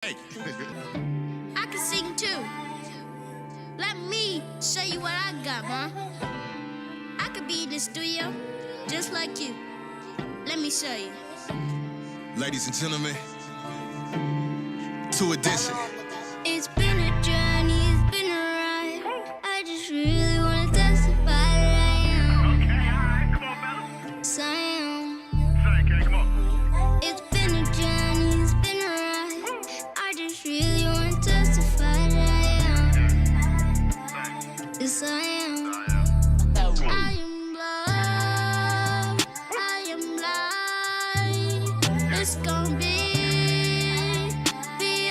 Hey. I can sing too. Let me show you what I got, huh? I could be in the studio just like you. Let me show you. Ladies and gentlemen, to Edition. It's been a journey, it's been a ride. I just really wanna testify that I am. Okay, alright, come on, fellas. Yes, I am. Say, okay, come on. It's been a journey, it's been a ride. I just really wanna testify that I am. Yes, I am. I am loved. I am light. It's gonna be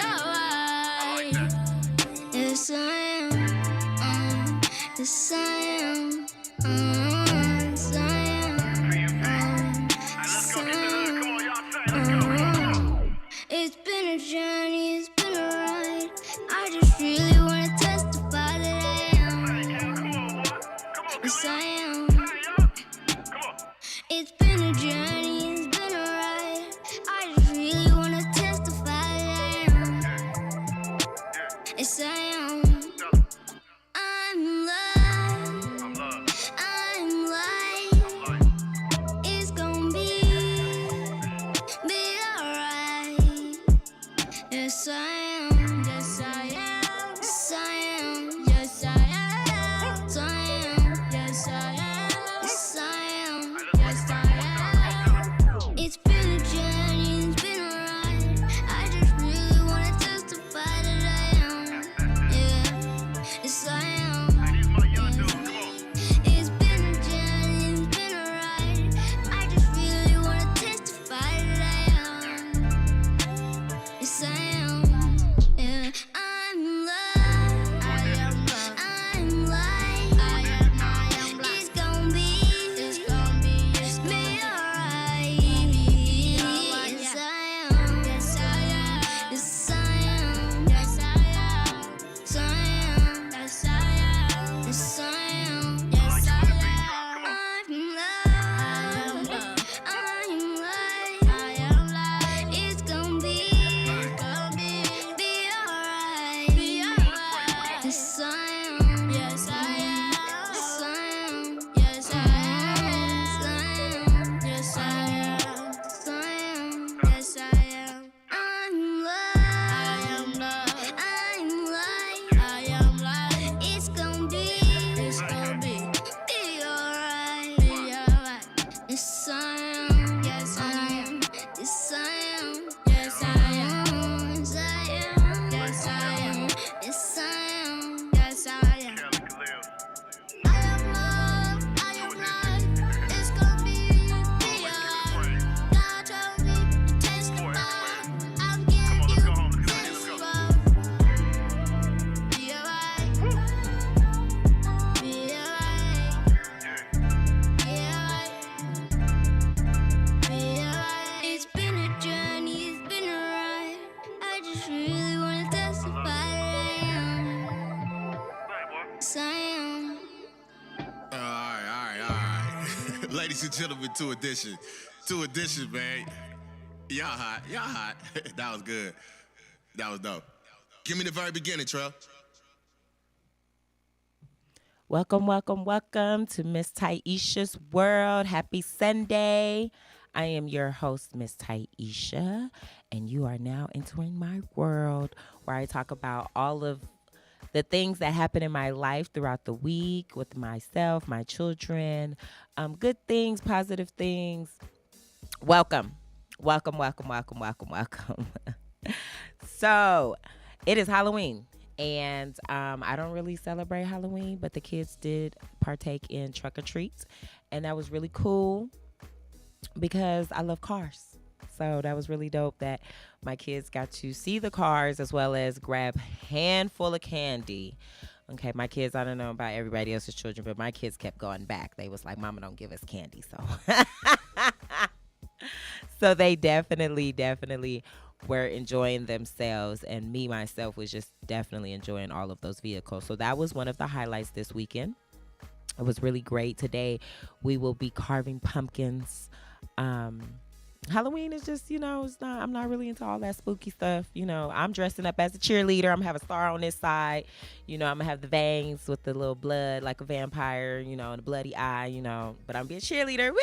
alright. Yes, I am. Yes, I am. Yes, I am. Let's go get to the hood. Come on, y'all say, let's go. Come on. It's been a journey, it's been a ride. I just really wanna testify that I am. Say, Cal, come on, boy. Come on, Yes, I am. Say, y'all. Come on. It's been a journey, it's been a ride. I just really wanna testify that I am. Yes, I am. I'm loved. I'm loved. I'm light. Like, It's gonna be alright. Yes, I am. Yes, I am. Yes, I am. Yes, I am. Yes, I am. Yes, I am. Yes, I am. Yes, I am. It's been a journey, it's been a ride. I just really wanna testify that I am. Yeah. Yes, I am. these my young dudes. Come on. It's been a journey, it's been a ride. I just really wanna testify that I am. Yes, I am. Yeah, I'm loved. I am loved. I'm light. I am light. It's gonna be alright. Yes, I am. Yes, I am. Yes, I am. Yes, I am. Yes, I am. Yes, I am. Yes, I am. Yes, I am. I'm loved. I'm light. I am light. It's gonna be alright. Yes, I am. Yes, I am. Yes, I am. Yes, I am. Yes, I am. Yes, I am. Yes, I am. I'm loved. I'm light. I am light. It's gonna be alright. Yes, I am. Yes, I am. Yes, I am. Yes, I am. Yes, I am. Yes, I am. Yes, I am. Yes, I am. Cal and Khalil. I am loved. I am light. It's gonna be alright. God told me to testify. I'm Come on, giving let's you go home. Let's go. Be alright. Be alright. Be alright. Be alright. It's been a journey, it's been a ride. I just really wanna testify that I am. Say, boy. Yes, I am. All right. Ladies and gentlemen, to Edition. To Edition, man. Y'all hot. That was good. That was dope. Give me the very beginning, Trell. Welcome to Miss Tahisha's World. Happy Sunday. I am your host, Miss Tahisha, and you are now entering my world where I talk about all of the things that happen in my life throughout the week with myself, my children, good things, positive things. Welcome. So, it is Halloween. And I don't really celebrate Halloween, but the kids did partake in trick or treats. And that was really cool because I love cars. So that was really dope that my kids got to see the cars as well as grab a handful of candy. Okay, my kids, I don't know about everybody else's children, but my kids kept going back. They was like, Mama, don't give us candy. So they definitely were enjoying themselves, and me myself was just definitely enjoying all of those vehicles. So that was one of the highlights this weekend. It was really great. Today we will be carving pumpkins. Halloween is just, it's not. I'm not really into all that spooky stuff. I'm dressing up as a cheerleader. I'm gonna have a star on this side. I'm gonna have the veins with the little blood like a vampire. And a bloody eye. But I'm being a cheerleader. Woo!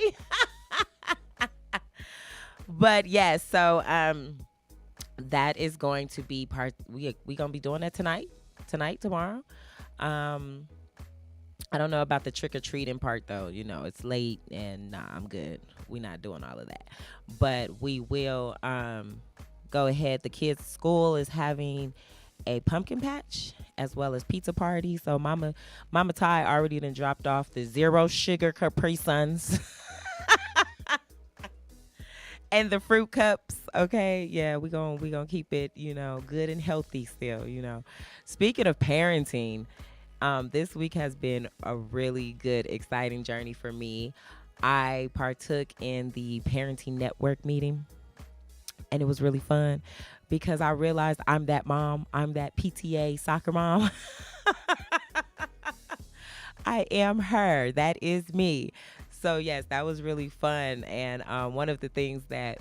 Yay! But yes, so that is going to be part. We gonna be doing that tonight, tomorrow. I don't know about the trick or treating part though. It's late and nah, I'm good. We're not doing all of that. But we will go ahead. The kids' school is having a pumpkin patch as well as pizza party. So Mama Ty already done dropped off the 0 sugar Capri Suns and the fruit cups. Okay, yeah, we gonna keep it good and healthy still. Speaking of parenting. This week has been a really good, exciting journey for me. I partook in the parenting network meeting, and it was really fun because I realized I'm that mom. I'm that PTA soccer mom. I am her. That is me. So, yes, that was really fun. And one of the things that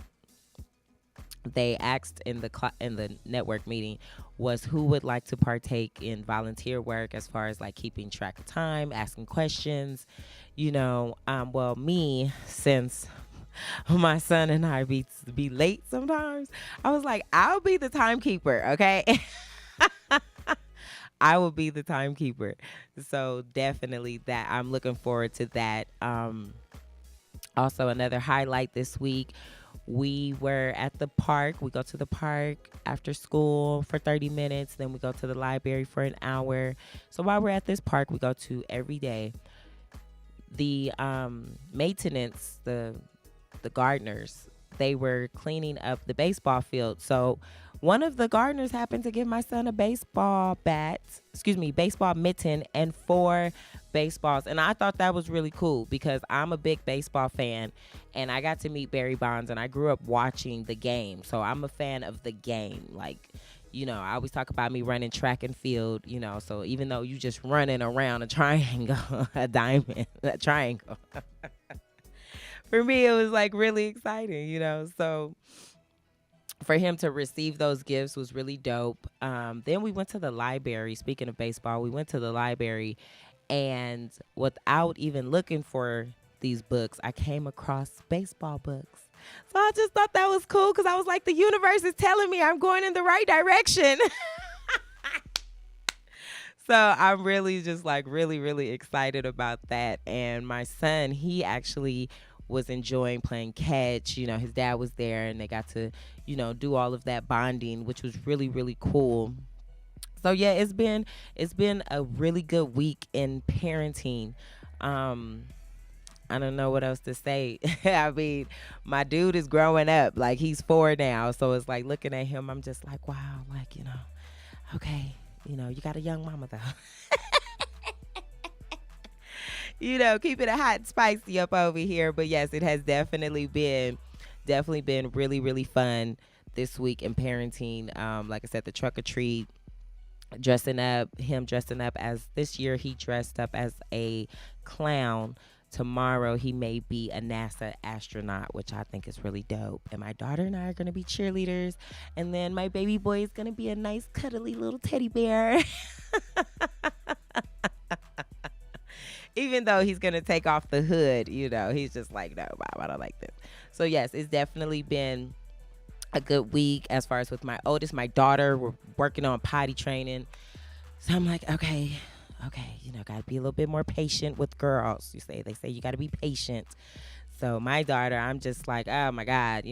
they asked in the network meeting was who would like to partake in volunteer work as far as like keeping track of time, asking questions, well, me, since my son and I be late sometimes, I was like, I'll be the timekeeper, okay? I will be the timekeeper. So definitely that I'm looking forward to that. Also another highlight this week, we were at the park. We go to the park after school for 30 minutes. Then we go to the library for an hour. So while we're at this park, we go to every day. The maintenance, the gardeners, they were cleaning up the baseball field. So one of the gardeners happened to give my son a baseball mitten and 4 baseballs. And I thought that was really cool because I'm a big baseball fan and I got to meet Barry Bonds and I grew up watching the game. So I'm a fan of the game. Like, I always talk about me running track and field, so even though you just running around a triangle, a diamond, a triangle. For me, it was like really exciting, so for him to receive those gifts was really dope. Then we went to the library. Speaking of baseball, we went to the library, and without even looking for these books, I came across baseball books. So I just thought that was cool because I was like, the universe is telling me I'm going in the right direction. So I'm really just like really, really excited about that. And my son, he actually was enjoying playing catch. His dad was there and they got to, do all of that bonding, which was really, really cool. So yeah, it's been a really good week in parenting. I don't know what else to say. I mean, my dude is growing up. Like, he's 4 now. So it's like looking at him, I'm just like, wow, like, okay, you got a young mama though. Keeping it hot and spicy up over here. But yes, it has definitely been really, really fun this week in parenting. Like I said, the truck or treat, dressing up as, this year he dressed up as a clown. Tomorrow he may be a NASA astronaut, which I think is really dope. And my daughter and I are going to be cheerleaders. And then my baby boy is going to be a nice cuddly little teddy bear. Even though he's going to take off the hood, he's just like, no, Mom, I don't like this. So yes, it's definitely been a good week as far as with my oldest. My daughter, we're working on potty training. So I'm like, okay, got to be a little bit more patient with girls. They say you got to be patient. So my daughter, I'm just like, oh my God,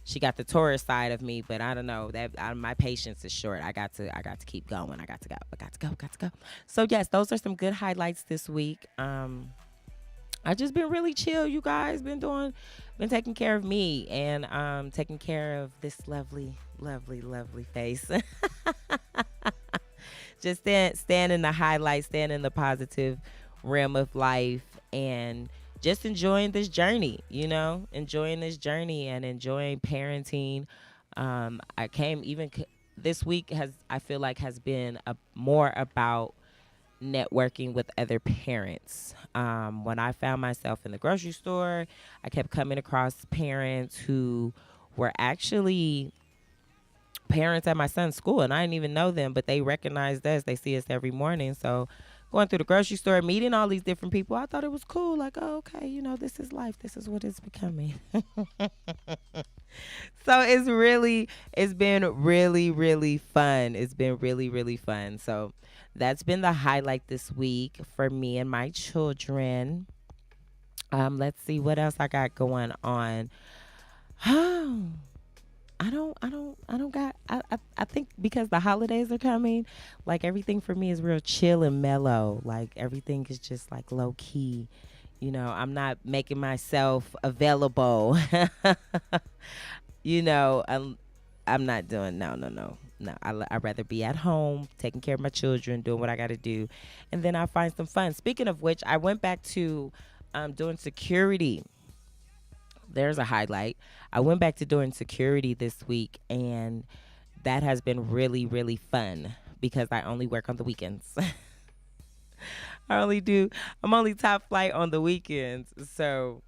she got the Taurus side of me, but I don't know that my patience is short. I got to keep going. I got to go. So yes, those are some good highlights this week. I just been really chill, you guys. Been taking care of me and taking care of this lovely, lovely, lovely face. Just stand in the highlights, stand in the positive realm of life, and just enjoying this journey, enjoying this journey and enjoying parenting. This week has been more about networking with other parents. When I found myself in the grocery store, I kept coming across parents who were actually parents at my son's school, and I didn't even know them, but they recognized us. They see us every morning. So going through the grocery store, meeting all these different people, I thought it was cool. Like, oh, okay, this is life. This is what it's becoming. So it's been really, really fun. It's been really, really fun. So that's been the highlight this week for me and my children. Let's see what else I got going on. I don't got, I think because the holidays are coming, like everything for me is real chill and mellow. Like everything is just like low key. I'm not making myself available. I'm not doing, no. I'd rather be at home, taking care of my children, doing what I got to do. And then I find some fun. Speaking of which, I went back to doing security. There's a highlight. I went back to doing security this week, and that has been really, really fun because I only work on the weekends. I'm only top flight on the weekends. So,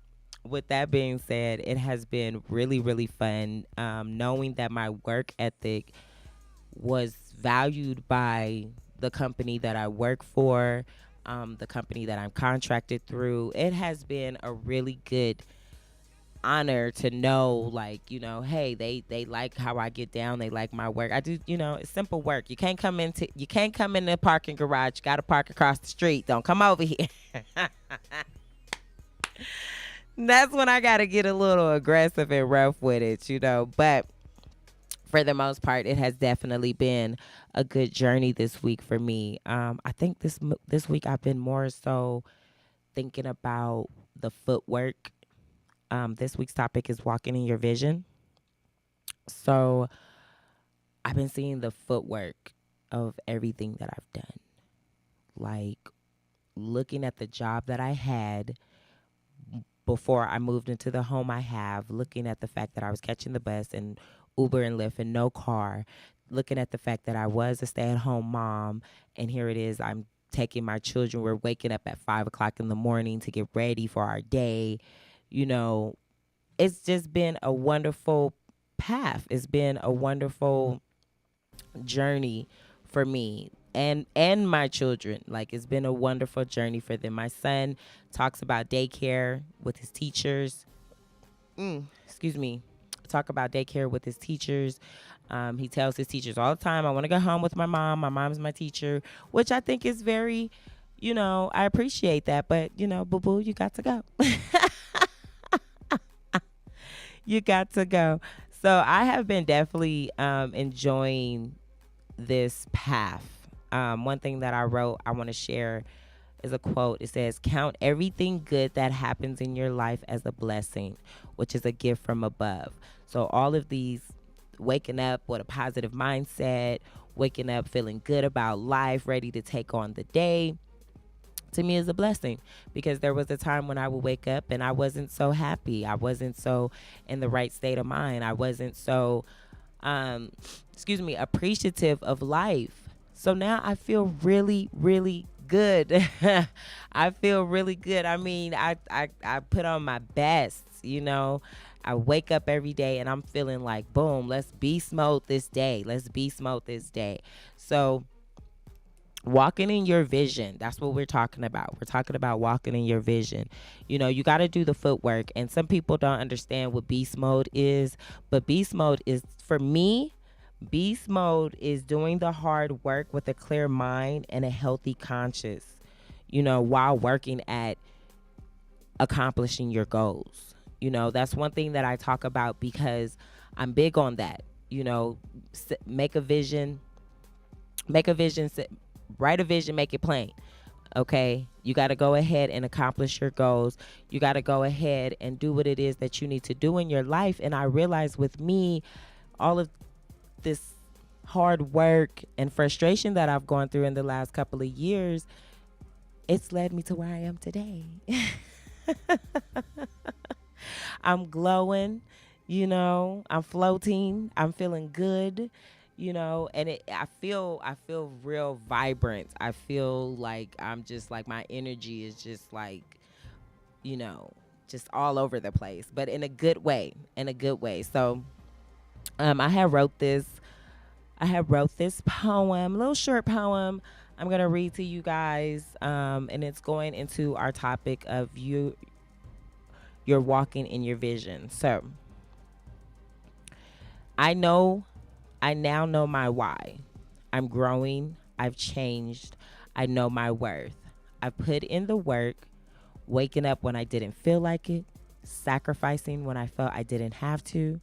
with that being said, it has been really, really fun knowing that my work ethic was valued by the company that I work for, the company that I'm contracted through. It has been a really good honor to know, like, hey, they like how I get down. They like my work. I do, it's simple work. You can't come in the parking garage. You got to park across the street. Don't come over here. That's when I got to get a little aggressive and rough with it, but for the most part, it has definitely been a good journey this week for me. I think this week I've been more so thinking about the footwork. This week's topic is walking in your vision. So I've been seeing the footwork of everything that I've done. Like looking at the job that I had before I moved into the home I have, looking at the fact that I was catching the bus and Uber and Lyft and no car, looking at the fact that I was a stay-at-home mom, and here it is, I'm taking my children. We're waking up at 5 o'clock in the morning to get ready for our day. It's just been a wonderful path. It's been a wonderful journey for me and my children. Like, it's been a wonderful journey for them. My son talks about daycare with his teachers. Talk about daycare with his teachers. He tells his teachers all the time, I want to go home with my mom. My mom's my teacher, which I think is very, I appreciate that. But, boo-boo, you got to go. You got to go. So I have been definitely enjoying this path. One thing that I wrote, I want to share is a quote. It says, count everything good that happens in your life as a blessing, which is a gift from above. So all of these, waking up with a positive mindset, waking up feeling good about life, ready to take on the day, to me is a blessing, because there was a time when I would wake up and I wasn't so happy. I wasn't so in the right state of mind. I wasn't so, appreciative of life. So now I feel really, really good. I feel really good. I mean, I put on my best, I wake up every day and I'm feeling like, boom, let's beast mode this day. Let's beast mode this day. So walking in your vision, that's what we're talking about. We're talking about walking in your vision. You got to do the footwork, and some people don't understand what beast mode is, but beast mode is, for me, beast mode is doing the hard work with a clear mind and a healthy conscience, while working at accomplishing your goals. That's one thing that I talk about because I'm big on that. Make a vision, write a vision, make it plain. Okay, you got to go ahead and accomplish your goals. You got to go ahead and do what it is that you need to do in your life. And I realize with me, all of this hard work and frustration that I've gone through in the last couple of years, it's led me to where I am today. I'm glowing, I'm floating, I'm feeling good. And I feel real vibrant. I feel like I'm just like my energy is just like, you know, just all over the place, but in a good way, So, I have wrote this poem, a little short poem. I'm gonna read to you guys, and it's going into our topic of you're walking in your vision. So, I know, I now know my why. I'm growing. I've changed. I know my worth. I put in the work, waking up when I didn't feel like it, sacrificing when I felt I didn't have to.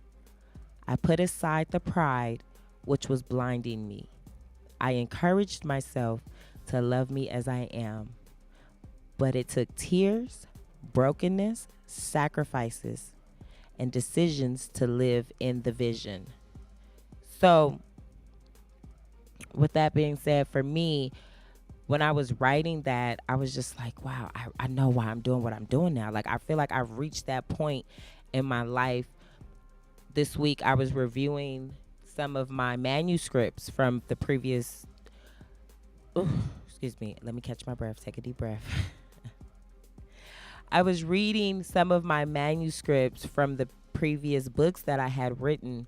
I put aside the pride, which was blinding me. I encouraged myself to love me as I am, but it took tears, brokenness, sacrifices, and decisions to live in the vision. So, with that being said, for me, when I was writing that, I was just like, wow, I know why I'm doing what I'm doing now. Like, I feel like I've reached that point in my life. This week, I was reviewing some of my manuscripts from the previous. Ooh, excuse me. Let me catch my breath. Take a deep breath. I was reading some of my manuscripts from the previous books that I had written,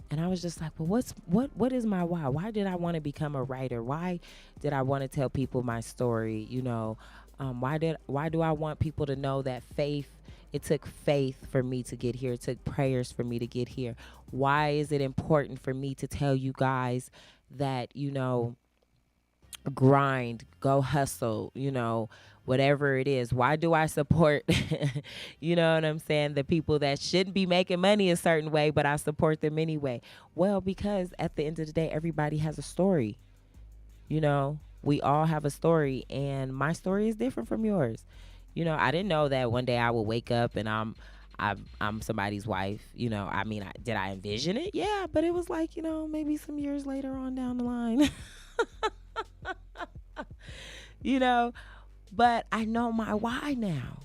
and I was just like, well, what is my why? Why did I want to become a writer? Why did I want to tell people my story? Why do I want people to know that faith? It took faith for me to get here. It took prayers for me to get here. Why is it important for me to tell you guys that, grind, go hustle, whatever it is? Why do I support, you know what I'm saying, the people that shouldn't be making money a certain way, but I support them anyway? Well, because at the end of the day, everybody has a story. We all have a story, and my story is different from yours. I didn't know that one day I would wake up and I'm somebody's wife. Did I envision it? Yeah, but it was like, maybe some years later on down the line. you know, but I know my why now.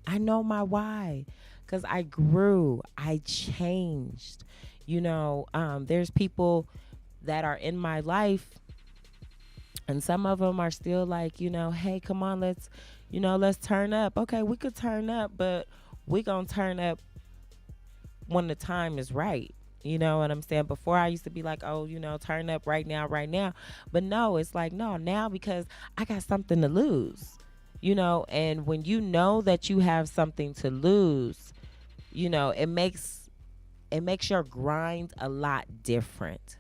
I know my why because I grew, I changed. There's people that are in my life, and some of them are still like, hey, come on, let's turn up. Okay, we could turn up, but we gonna turn up when the time is right. You know what I'm saying? Before I used to be like, oh, turn up right now, right now. But no, it's like, no, now because I got something to lose. And when you know that you have something to lose, it makes your grind a lot different.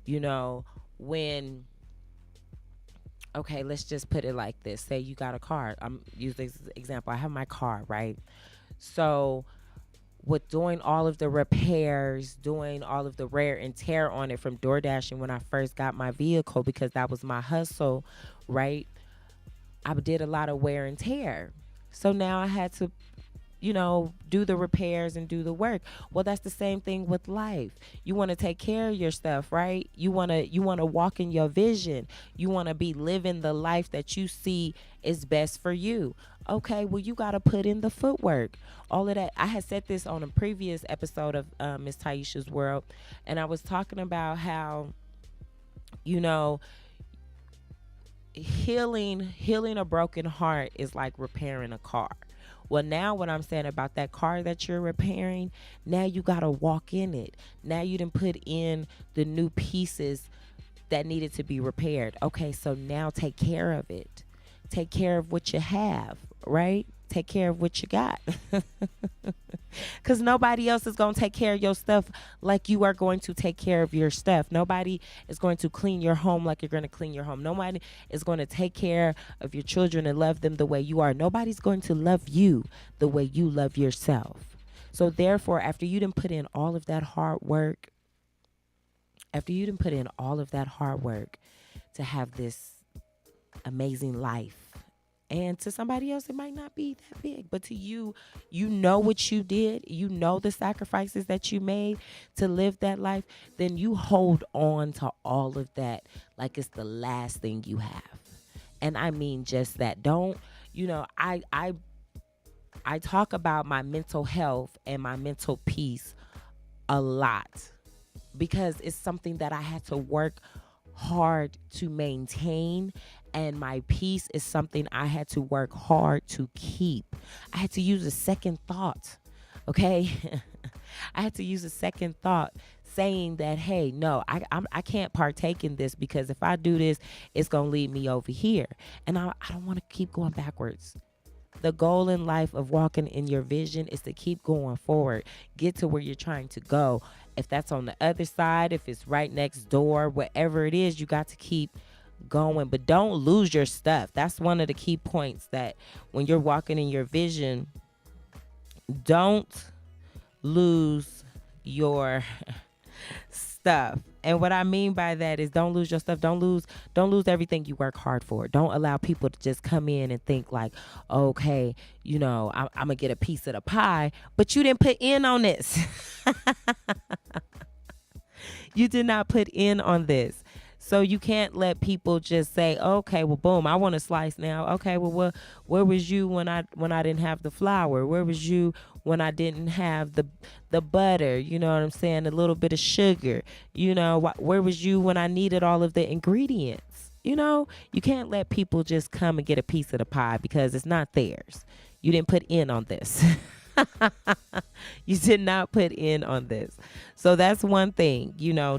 When okay, let's just put it like this. Say you got a car. I'm using this example. I have my car, right? So with doing all of the repairs, doing all of the wear and tear on it from door dashing when I first got my vehicle, because that was my hustle, right? I did a lot of wear and tear. So now I had to, do the repairs and do the work. Well, that's the same thing with life. You want to take care of your stuff, right? You want to walk in your vision. You want to be living the life that you see is best for you. Okay, well, you got to put in the footwork. All of that. I had said this on a previous episode of Miss Tahisha's World, and I was talking about how, healing a broken heart is like repairing a car. Well, now what I'm saying about that car that you're repairing, now you got to walk in it. Now you done put in the new pieces that needed to be repaired. Okay, so now take care of it. Take care of what you have, right? Take care of what you got. Because nobody else is going to take care of your stuff like you are going to take care of your stuff. Nobody is going to clean your home like you're going to clean your home. Nobody is going to take care of your children and love them the way you are. Nobody's going to love you the way you love yourself. So therefore, after you done put in all of that hard work, to have this amazing life, and to somebody else, it might not be that big. But to you, you know what you did. You know the sacrifices that you made to live that life. Then you hold on to all of that like it's the last thing you have. And I mean just that. Don't, I talk about my mental health and my mental peace a lot. because it's something that I had to work hard to maintain, and my peace is something I had to work hard to keep. I had to use a second thought. Okay. I had to use a second thought saying that, hey, no, I can't partake in this, because if I do this, it's going to lead me over here. And I don't want to keep going backwards. The goal in life of walking in your vision is to keep going forward, get to where you're trying to go. If that's on the other side, if it's right next door, whatever it is, you got to keep going, but don't lose your stuff. That's one of the key points, that when you're walking in your vision, don't lose your stuff. And what I mean by that is, don't lose your stuff. Don't lose everything you work hard for. Don't allow people to just come in and think like, okay, I'm gonna get a piece of the pie, but you didn't put in on this. You did not put in on this. So you can't let people just say, okay, well, boom, I want a slice now. Okay, well, where was you when I didn't have the flour? Where was you when I didn't have the butter? You know what I'm saying? A little bit of sugar. Where was you when I needed all of the ingredients? You can't let people just come and get a piece of the pie, because it's not theirs. You didn't put in on this. You did not put in on this. So that's one thing,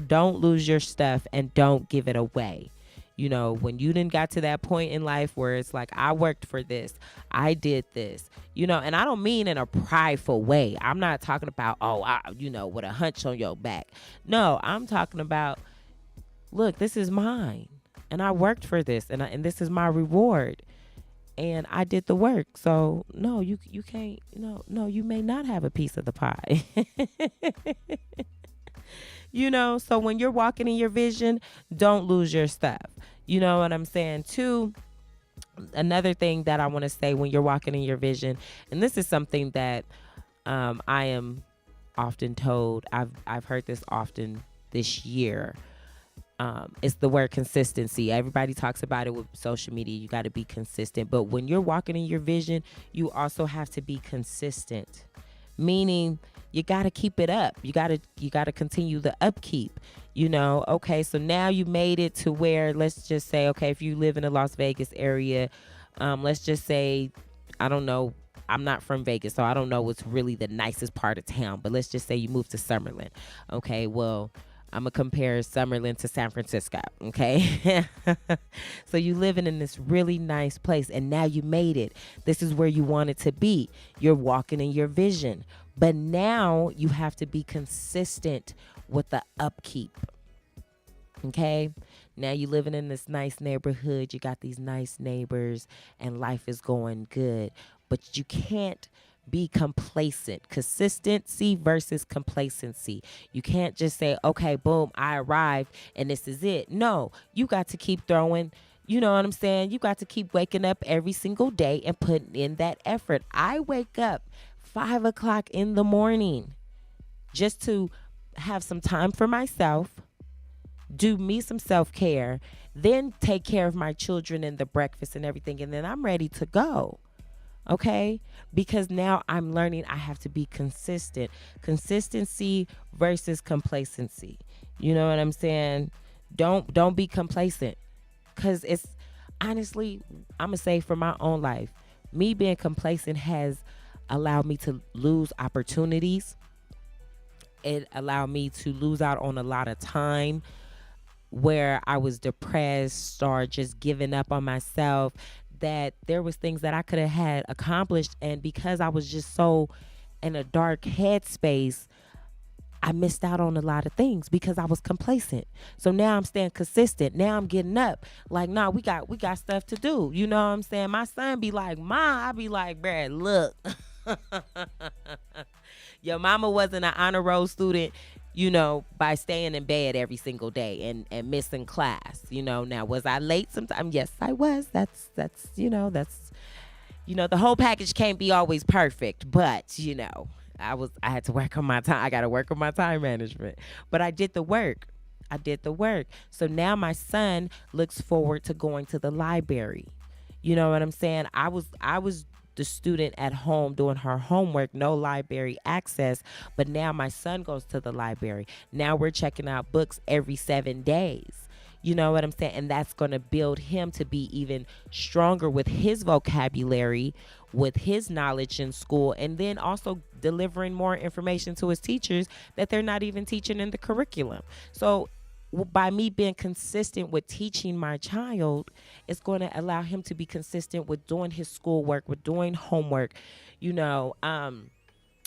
don't lose your stuff and don't give it away. When you didn't got to that point in life where it's like, I worked for this, I did this, and I don't mean in a prideful way. I'm not talking about, with a hunch on your back. No, I'm talking about, look, this is mine and I worked for this, and this is my reward. And I did the work. So no, you can't, no, you may not have a piece of the pie. So when you're walking in your vision, don't lose your stuff. You know what I'm saying? Too, another thing that I want to say when you're walking in your vision, and this is something that I am often told, I've heard this often this year. It's the word consistency. Everybody talks about it with social media. You got to be consistent. But when you're walking in your vision, you also have to be consistent. Meaning you got to keep it up. You got to continue the upkeep. Okay, so now you made it to where, let's just say, okay, if you live in the Las Vegas area, let's just say, I don't know, I'm not from Vegas, so I don't know what's really the nicest part of town, but let's just say you moved to Summerlin. Okay, well, I'm going to compare Summerlin to San Francisco, okay? So you living in this really nice place, and now you made it. This is where you wanted to be. You're walking in your vision. But now you have to be consistent with the upkeep, okay? Now you living in this nice neighborhood. You got these nice neighbors, and life is going good. But you can't be complacent. Consistency versus complacency. You can't just say, okay, boom, I arrived and this is it. No, you got to keep throwing, you know what I'm saying? You got to keep waking up every single day and putting in that effort. I wake up 5 o'clock in the morning just to have some time for myself, do me some self-care, then take care of my children and the breakfast and everything, and then I'm ready to go. Okay? Because now I'm learning I have to be consistent. Consistency versus complacency. You know what I'm saying? Don't be complacent. Because it's honestly, I'm going to say for my own life, me being complacent has allowed me to lose opportunities. It allowed me to lose out on a lot of time where I was depressed or just giving up on myself, that there was things that I could have had accomplished, and because I was just so in a dark headspace, I missed out on a lot of things because I was complacent. So now I'm staying consistent. Now I'm getting up. Like, nah, we got stuff to do. You know what I'm saying? My son be like, Ma, I be like, bruh, look. Your mama wasn't an honor roll student, by staying in bed every single day and missing class. Now, was I late sometimes? Yes, I was. That's the whole package can't be always perfect, but I had to work on my time. I got to work on my time management, but I did the work. So now my son looks forward to going to the library. You know what I'm saying? I was the student at home doing her homework, no library access. But now my son goes to the library. Now we're checking out books every 7 days. You know what I'm saying? And that's going to build him to be even stronger with his vocabulary, with his knowledge in school, and then also delivering more information to his teachers that they're not even teaching in the curriculum. So by me being consistent with teaching my child, it's going to allow him to be consistent with doing his schoolwork, with doing homework, you know.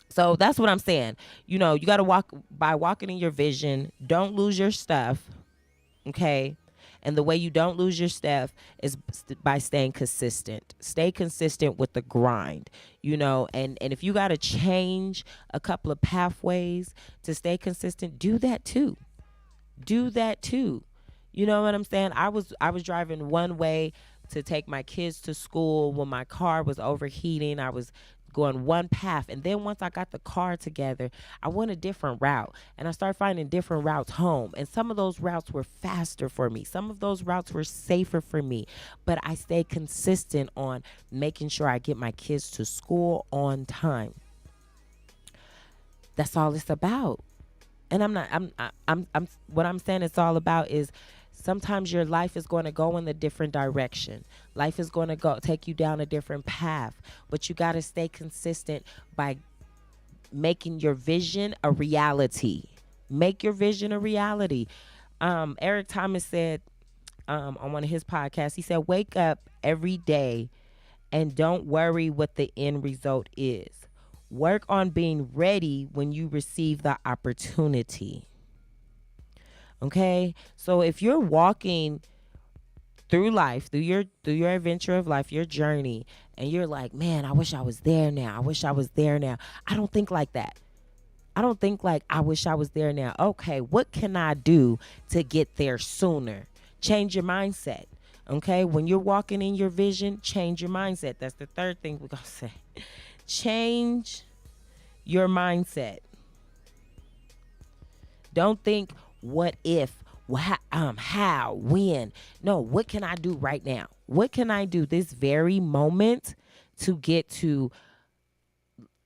So that's what I'm saying. You know, you got to walking in your vision. Don't lose your stuff. Okay. And the way you don't lose your stuff is by staying consistent. Stay consistent with the grind, you know, and if you got to change a couple of pathways to stay consistent, do that too. Do that too. You know what I'm saying? I was driving one way to take my kids to school when my car was overheating. I was going one path, and then once I got the car together, I went a different route, and I started finding different routes home, and some of those routes were faster for me, some of those routes were safer for me, but I stayed consistent on making sure I get my kids to school on time. That's all it's about. And I'm what I'm saying it's all about is sometimes your life is going to go in a different direction. Life is going to go take you down a different path, but you got to stay consistent by making your vision a reality. Make your vision a reality. Eric Thomas said on one of his podcasts, he said, wake up every day and don't worry what the end result is. Work on being ready when you receive the opportunity. Okay? So if you're walking through life, through your adventure of life, your journey, and you're like, man, I wish I was there now. I wish I was there now. I don't think like that. I don't think like I wish I was there now. Okay, what can I do to get there sooner? Change your mindset. Okay? When you're walking in your vision, change your mindset. That's the third thing we're going to say. Change your mindset. Don't think, what if, how, when. No, what can I do right now? What can I do this very moment to get to,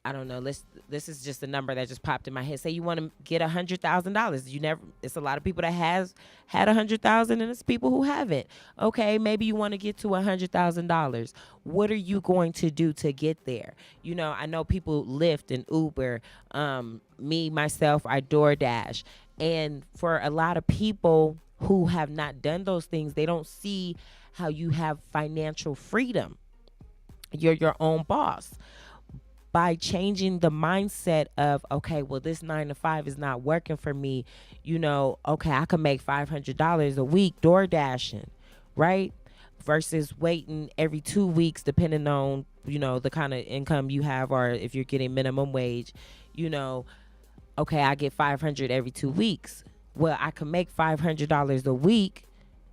I don't know, this is just a number that just popped in my head. Say you want to get $100,000. It's a lot of people that has had 100,000 and it's people who haven't. Okay, maybe you want to get to $100,000. What are you going to do to get there? You know, I know people Lyft and Uber. Me, myself, I DoorDash. And for a lot of people who have not done those things, they don't see how you have financial freedom. You're your own boss. By changing the mindset of, okay, well, this 9 to 5 is not working for me. You know, okay, I can make $500 a week door dashing, right? Versus waiting every 2 weeks, depending on, you know, the kind of income you have, or if you're getting minimum wage, you know, okay, I get 500 every 2 weeks. Well, I can make $500 a week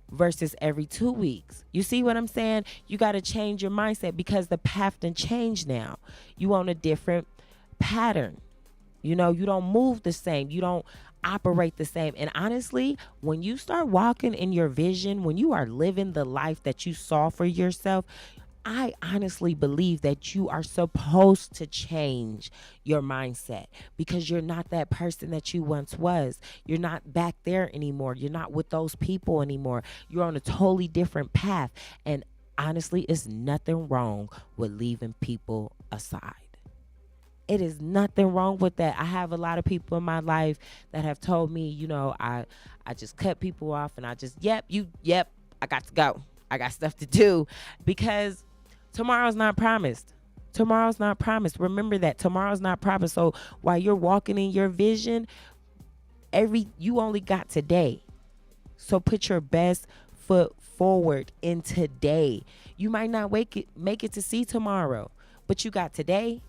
versus every 2 weeks. You see what I'm saying? You got to change your mindset because the path done changed now. You on a different pattern. You know, you don't move the same. You don't operate the same. And honestly, when you start walking in your vision, when you are living the life that you saw for yourself, I honestly believe that you are supposed to change your mindset because you're not that person that you once was. You're not back there anymore. You're not with those people anymore. You're on a totally different path. And honestly, it's nothing wrong with leaving people aside. It is nothing wrong with that. I have a lot of people in my life that have told me, you know, I just cut people off and I just, I got to go. I got stuff to do because tomorrow's not promised. Tomorrow's not promised. Remember that tomorrow's not promised. So while you're walking in your vision, you only got today. So put your best foot forward in today. You might not make it to see tomorrow, but you got today.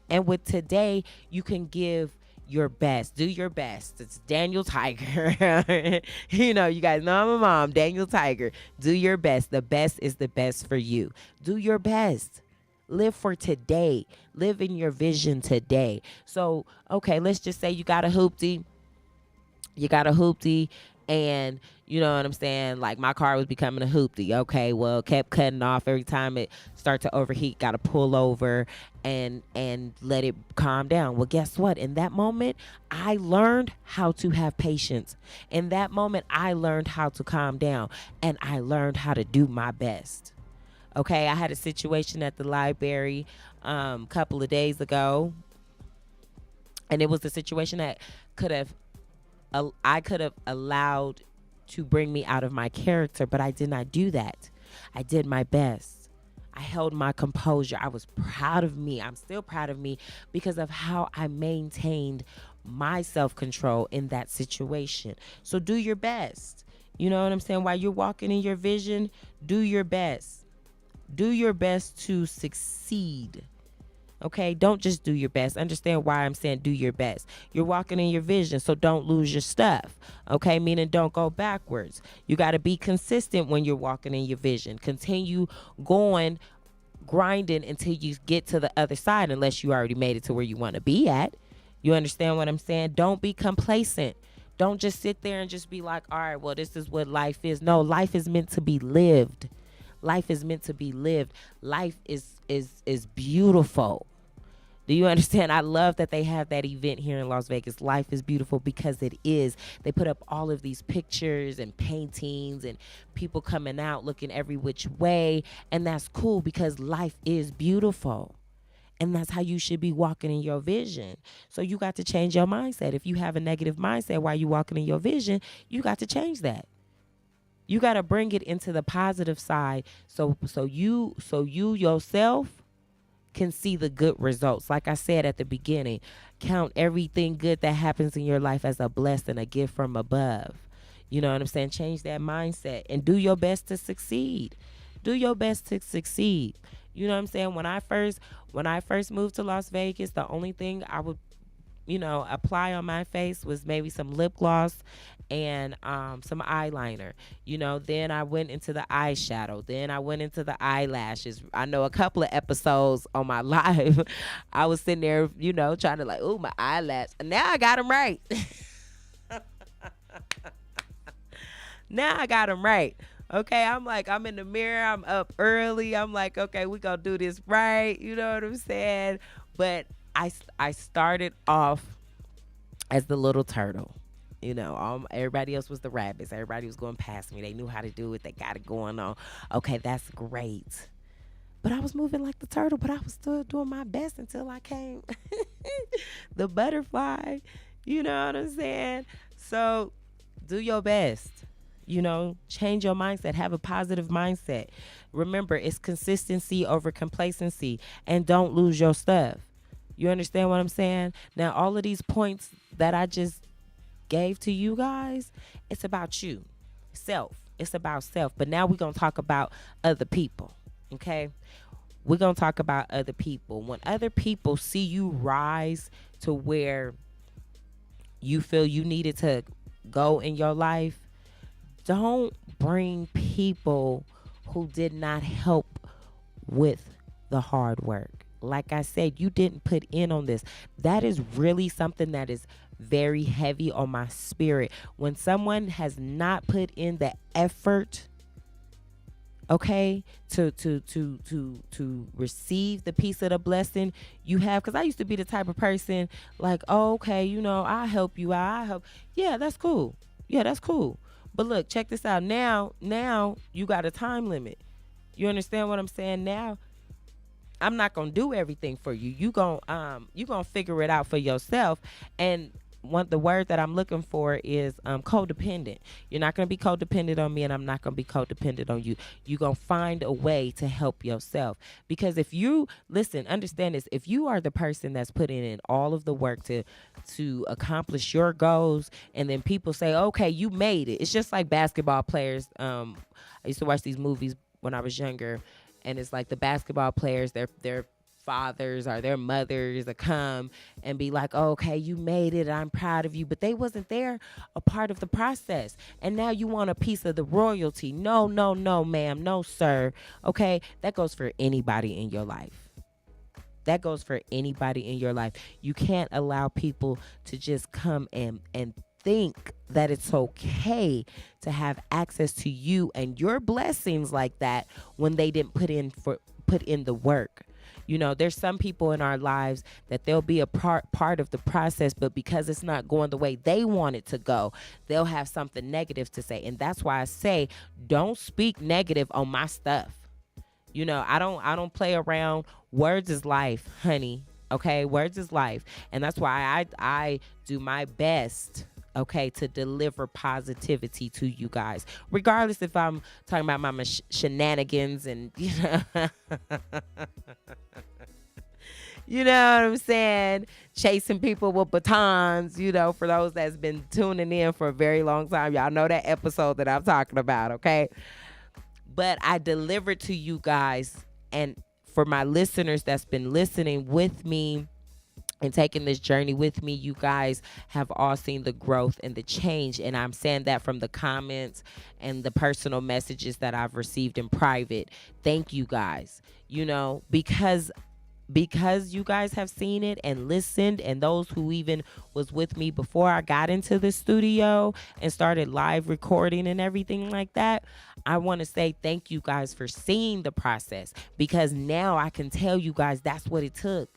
And with today, you can give your best. Do your best. It's Daniel Tiger. You know, you guys know I'm a mom. Daniel Tiger. Do your best. The best is the best for you. Do your best. Live for today. Live in your vision today. So, okay, let's just say you got a hoopty. And you know what I'm saying? Like my car was becoming a hoopty. Okay, well, kept cutting off every time it start to overheat. Got to pull over and let it calm down. Well, guess what? In that moment, I learned how to have patience. In that moment, I learned how to calm down, and I learned how to do my best. Okay, I had a situation at the library a couple of days ago, and it was a situation that could have I could have allowed to bring me out of my character, but I did not do that. I did my best. I held my composure. I was proud of me. I'm still proud of me because of how I maintained my self-control in that situation. So do your best. You know what I'm saying? While you're walking in your vision, do your best. Do your best to succeed. Okay, don't just do your best. Understand why I'm saying do your best. You're walking in your vision, so don't lose your stuff. Okay, meaning don't go backwards. You got to be consistent when you're walking in your vision. Continue going, grinding until you get to the other side, unless you already made it to where you want to be at. You understand what I'm saying? Don't be complacent. Don't just sit there and just be like, all right, well, this is what life is. No, life is meant to be lived. Life is meant to be lived. Life is beautiful. Do you understand? I love that they have that event here in Las Vegas. Life is beautiful because it is. They put up all of these pictures and paintings and people coming out looking every which way. And that's cool because life is beautiful. And that's how you should be walking in your vision. So you got to change your mindset. If you have a negative mindset while you're walking in your vision, you got to change that. You got to bring it into the positive side. So you yourself can see the good results. Like I said at the beginning, count everything good that happens in your life as a blessing, a gift from above. You know what I'm saying? Change that mindset and do your best to succeed. Do your best to succeed. You know what I'm saying? When I first moved to Las Vegas, the only thing I would apply on my face was maybe some lip gloss and some eyeliner. Then I went into the eyeshadow. Then I went into the eyelashes. I know a couple of episodes on my live, I was sitting there, trying to like, ooh, my eyelash. And now I got them right. Now I got them right. Okay, I'm in the mirror. I'm up early. I'm like, okay, we gonna do this right. You know what I'm saying? But I started off as the little turtle. Everybody else was the rabbits. Everybody was going past me. They knew how to do it. They got it going on. Okay, that's great. But I was moving like the turtle, but I was still doing my best until I came the butterfly. You know what I'm saying? So do your best. Change your mindset. Have a positive mindset. Remember, it's consistency over complacency. And don't lose your stuff. You understand what I'm saying? Now, all of these points that I just gave to you guys, it's about you. Self. It's about self. But now we're going to talk about other people. Okay? We're going to talk about other people. When other people see you rise to where you feel you needed to go in your life, don't bring people who did not help with the hard work. Like I said, you didn't put in on this. That is really something that is very heavy on my spirit. When someone has not put in the effort, okay, to receive the piece of the blessing you have. Because I used to be the type of person like, oh, okay, I'll help you out. Yeah, that's cool. Yeah, that's cool. But look, check this out. Now you got a time limit. You understand what I'm saying? Now I'm not gonna do everything for you. You gonna figure it out for yourself. And the word that I'm looking for is codependent. You're not gonna be codependent on me, and I'm not gonna be codependent on you. You're gonna find a way to help yourself. Because if you understand this, if you are the person that's putting in all of the work to accomplish your goals, and then people say, okay, you made it. It's just like basketball players. I used to watch these movies when I was younger. And it's like the basketball players, their fathers or their mothers that come and be like, oh, okay, you made it. I'm proud of you. But they wasn't there a part of the process. And now you want a piece of the royalty. No, ma'am. No, sir. Okay, that goes for anybody in your life. That goes for anybody in your life. You can't allow people to just come and think that it's okay to have access to you and your blessings like that when they didn't put in the work. You know, there's some people in our lives that they'll be a part of the process, but because it's not going the way they want it to go, they'll have something negative to say. And that's why I say, don't speak negative on my stuff. You know, I don't play around. Words is life, honey. Okay, words is life. And that's why I do my best, okay, to deliver positivity to you guys, regardless if I'm talking about my shenanigans and, you know, you know what I'm saying, chasing people with batons, you know, for those that's been tuning in for a very long time. Y'all know that episode that I'm talking about, okay? But I delivered to you guys, and for my listeners that's been listening with me and taking this journey with me, you guys have all seen the growth and the change. And I'm saying that from the comments and the personal messages that I've received in private. Thank you guys, you know, because you guys have seen it and listened, and those who even was with me before I got into the studio and started live recording and everything like that, I want to say thank you guys for seeing the process, because now I can tell you guys that's what it took.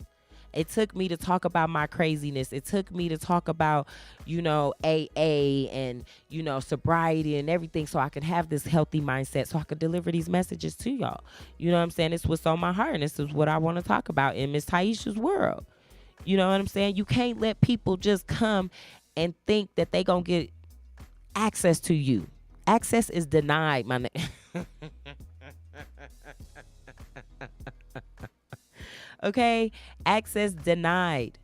It took me to talk about my craziness. It took me to talk about, you know, AA and, you know, sobriety and everything, so I could have this healthy mindset, so I could deliver these messages to y'all. You know what I'm saying? It's what's on my heart, and this is what I want to talk about in Miss Tahisha's world. You know what I'm saying? You can't let people just come and think that they gonna get access to you. Access is denied, my okay? Access denied.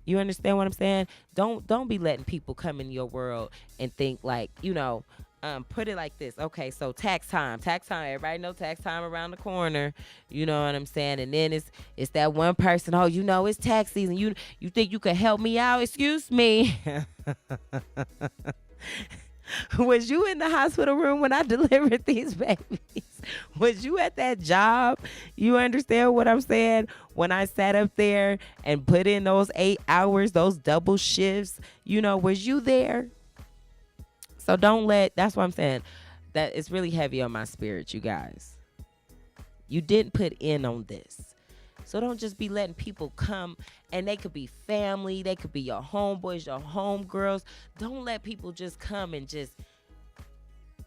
You understand what I'm saying? Don't be letting people come in your world and think like, you know, put it like this. Okay, so tax time. Everybody know tax time around the corner. You know what I'm saying? And then it's that one person, oh, you know, it's tax season. You think you could help me out? Excuse me. Was you in the hospital room when I delivered these babies? Was you at that job? You understand what I'm saying? When I sat up there and put in those 8 hours, those double shifts, you know, was you there? So that's what I'm saying. That it's really heavy on my spirit, you guys. You didn't put in on this. So don't just be letting people come, and they could be family, they could be your homeboys, your homegirls. Don't let people just come and just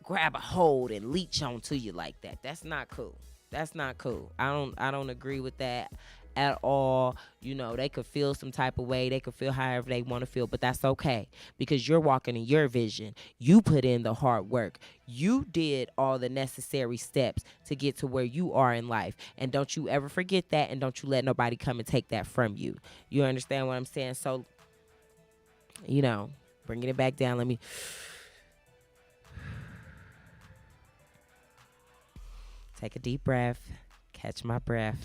grab a hold and leech onto you like that. That's not cool. That's not cool. I don't agree with that at all. You know, they could feel some type of way. They could feel however they want to feel, but that's okay, because you're walking in your vision. You put in the hard work. You did all the necessary steps to get to where you are in life. And don't you ever forget that, and don't you let nobody come and take that from you. You understand what I'm saying? So, you know, bringing it back down, let me take a deep breath, catch my breath,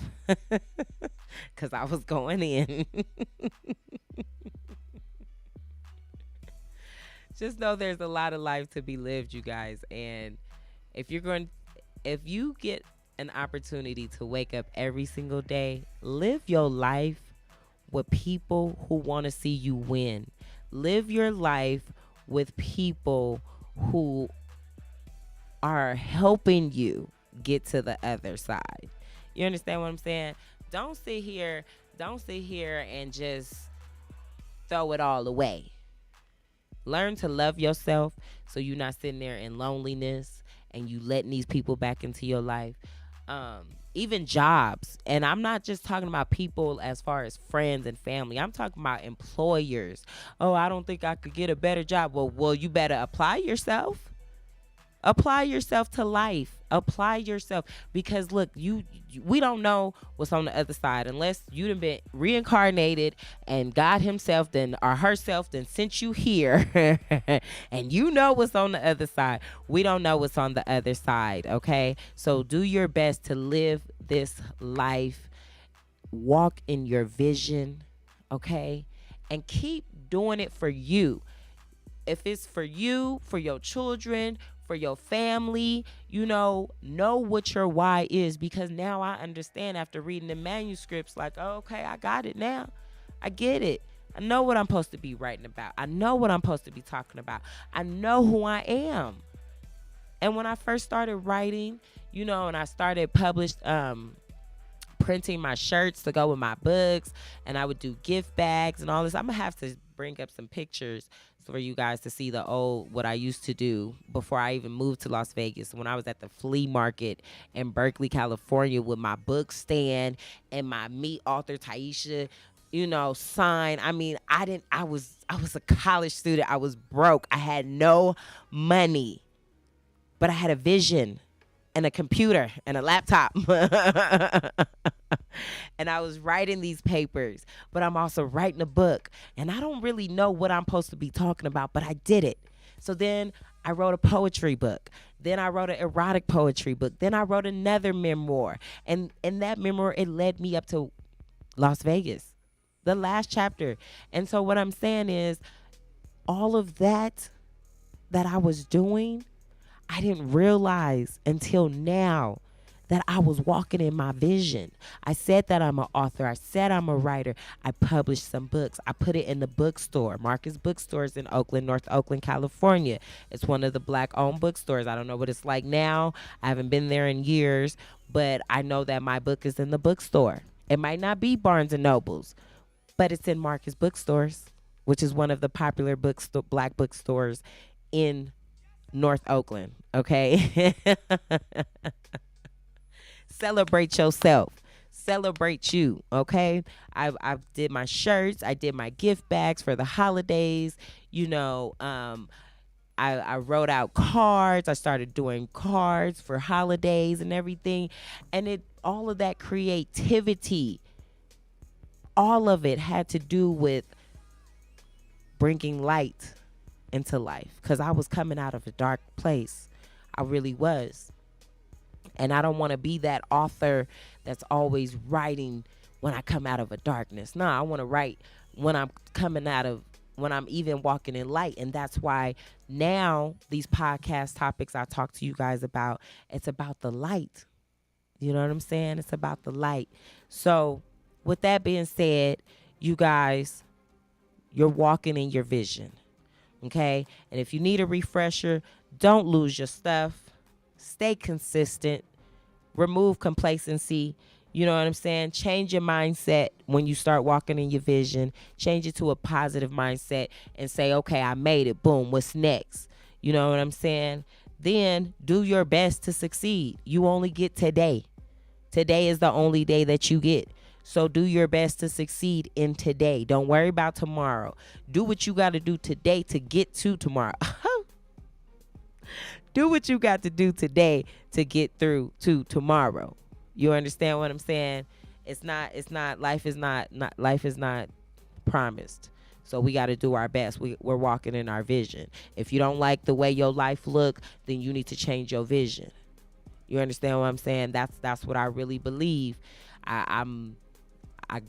because I was going in. Just know there's a lot of life to be lived, you guys. And if you get an opportunity to wake up every single day, live your life with people who want to see you win. Live your life with people who are helping you get to the other side. You understand what I'm saying? Don't sit here and just throw it all away. Learn to love yourself, so you're not sitting there in loneliness and you letting these people back into your life. Even jobs. And I'm not just talking about people as far as friends and family. I'm talking about employers. Oh, I don't think I could get a better job. Well, you better apply yourself. Apply yourself to life. Apply yourself, because look, we don't know what's on the other side unless you done been reincarnated and God himself then or herself then sent you here and you know what's on the other side. We don't know what's on the other side, okay? So do your best to live this life. Walk in your vision, okay? And keep doing it for you. If it's for you, for your children, for your family, know what your why is, because now I understand after reading the manuscripts, like, oh, okay, I got it now. I get it. I know what I'm supposed to be writing about. I know what I'm supposed to be talking about. I know who I am. And when I first started writing, and I started printing my shirts to go with my books, and I would do gift bags and all this. I'm gonna have to bring up some pictures for you guys to see what I used to do before I even moved to Las Vegas. When I was at the flea market in Berkeley, California, with my book stand and my meet author Tahisha, sign. I mean, I was a college student. I was broke. I had no money, but I had a vision and a computer and a laptop. And I was writing these papers, but I'm also writing a book. And I don't really know what I'm supposed to be talking about, but I did it. So then I wrote a poetry book. Then I wrote an erotic poetry book. Then I wrote another memoir. And in that memoir, it led me up to Las Vegas, the last chapter. And so what I'm saying is, all of that I was doing, I didn't realize until now that I was walking in my vision. I said that I'm an author. I said I'm a writer. I published some books. I put it in the bookstore, Marcus Bookstores in Oakland, North Oakland, California. It's one of the Black-owned bookstores. I don't know what it's like now. I haven't been there in years, but I know that my book is in the bookstore. It might not be Barnes and Nobles, but it's in Marcus Bookstores, which is one of the popular Black bookstores in North Oakland, okay? Celebrate yourself. Celebrate you, okay? I did my shirts. I did my gift bags for the holidays. I wrote out cards. I started doing cards for holidays and everything. And all of that creativity, all of it had to do with bringing light into life, because I was coming out of a dark place. I really was. And I don't want to be that author that's always writing when I come out of a darkness. No, I want to write when I'm even walking in light. And that's why now these podcast topics I talk to you guys about, it's about the light. You know what I'm saying? It's about the light. So with that being said, you guys, you're walking in your vision. Okay? And if you need a refresher, don't lose your stuff. Stay consistent. Remove complacency. You know what I'm saying? Change your mindset when you start walking in your vision. Change it to a positive mindset and say, okay, I made it. Boom. What's next? You know what I'm saying? Then do your best to succeed. You only get today. Today is the only day that you get. So do your best to succeed in today. Don't worry about tomorrow. Do what you got to do today to get to tomorrow. Do what you got to do today to get through to tomorrow. You understand what I'm saying? Life is not promised. So we got to do our best. We're walking in our vision. If you don't like the way your life look, then you need to change your vision. You understand what I'm saying? That's what I really believe. I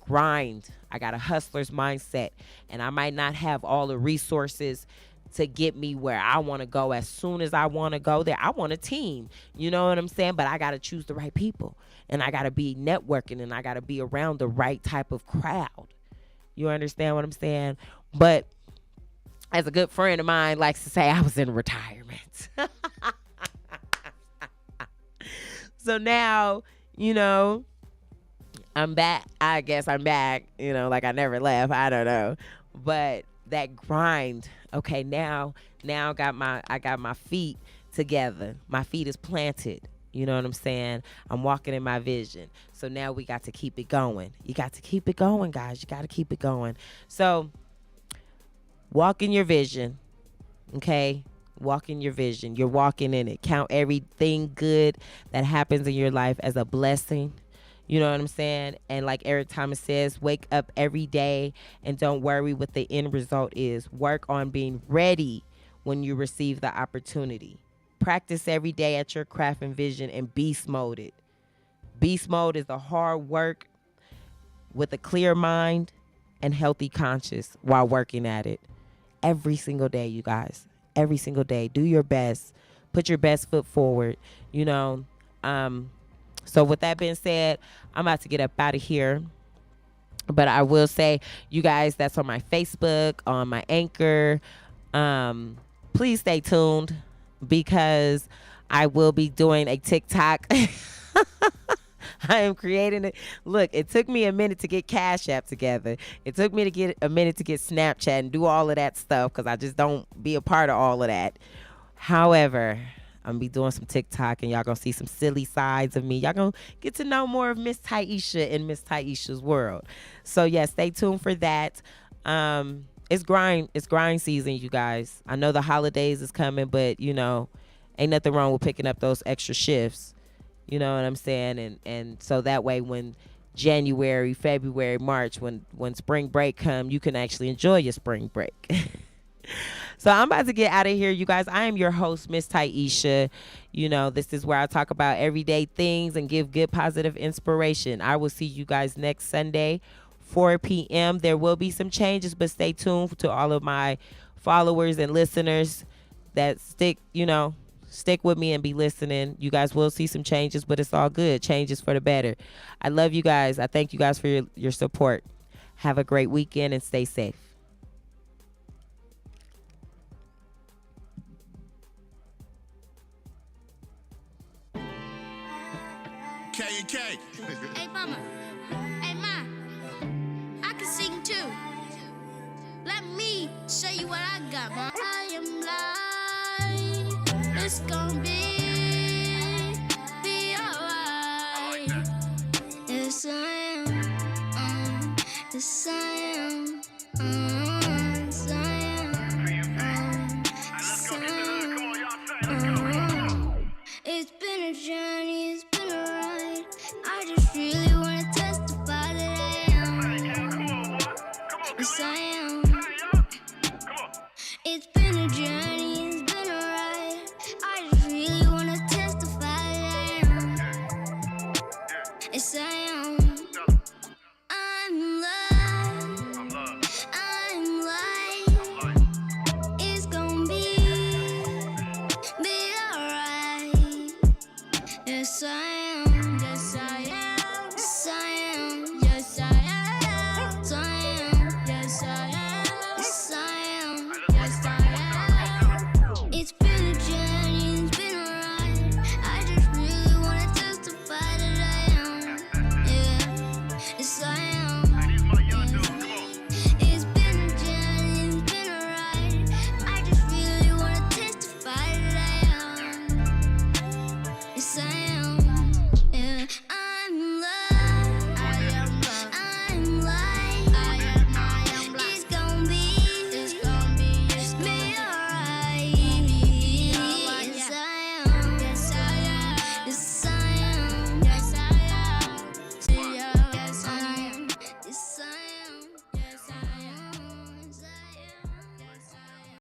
grind. I got a hustler's mindset, and I might not have all the resources to get me where I want to go as soon as I want to go there. I want a team, you know what I'm saying? But I got to choose the right people, and I got to be networking, and I got to be around the right type of crowd. You understand what I'm saying? But as a good friend of mine likes to say, I was in retirement. So now, I'm back. I guess I'm back, like I never left. I don't know. But that grind, okay, now I got my feet together. My feet is planted. You know what I'm saying? I'm walking in my vision. So now we got to keep it going. You got to keep it going, guys. You got to keep it going. So walk in your vision, okay? Walk in your vision. You're walking in it. Count everything good that happens in your life as a blessing. You know what I'm saying? And like Eric Thomas says, wake up every day and don't worry what the end result is. Work on being ready when you receive the opportunity. Practice every day at your craft and vision and beast mode it. Beast mode is the hard work with a clear mind and healthy conscience while working at it. Every single day, you guys. Every single day. Do your best. Put your best foot forward. So with that being said, I'm about to get up out of here. But I will say, you guys, that's on my Facebook, on my Anchor. Please stay tuned because I will be doing a TikTok. I am creating it. Look, it took me a minute to get Cash App together. It took me to get a minute to get Snapchat and do all of that stuff because I just don't be a part of all of that. However, I'm gonna be doing some TikTok and y'all gonna see some silly sides of me. Y'all gonna get to know more of Miss Tahisha in Miss Tahisha's world. So yeah, stay tuned for that. It's grind season, you guys. I know the holidays is coming, but you know, ain't nothing wrong with picking up those extra shifts. You know what I'm saying? And so that way when January, February, March, when spring break come, you can actually enjoy your spring break. So I'm about to get out of here, you guys. I am your host, Miss Tahisha. You know, this is where I talk about everyday things and give good positive inspiration. I will see you guys next Sunday, 4 p.m. There will be some changes, but stay tuned to all of my followers and listeners that stick with me and be listening. You guys will see some changes, but it's all good. Changes for the better. I love you guys. I thank you guys for your support. Have a great weekend and stay safe. K and K. Hey, mama. Hey, ma. I can sing too. Let me show you what I got, ma. I am live. It's gonna be alright. Yes, I am. Yes, I am. Yes, I am. Let's go get the hood. Come on, y'all say. Let's go. Come on. It's been a journey, it's been a ride. I just really wanna testify that I am. Hey, yeah, come on, boy. Come on, Yes, I am. Hey, y'all. Come on. It's been a journey, it's been a ride. I just really wanna testify that I am. Yes, I am. I'm loved. I'm loved. I'm light. It's gonna be alright. Yes, I am.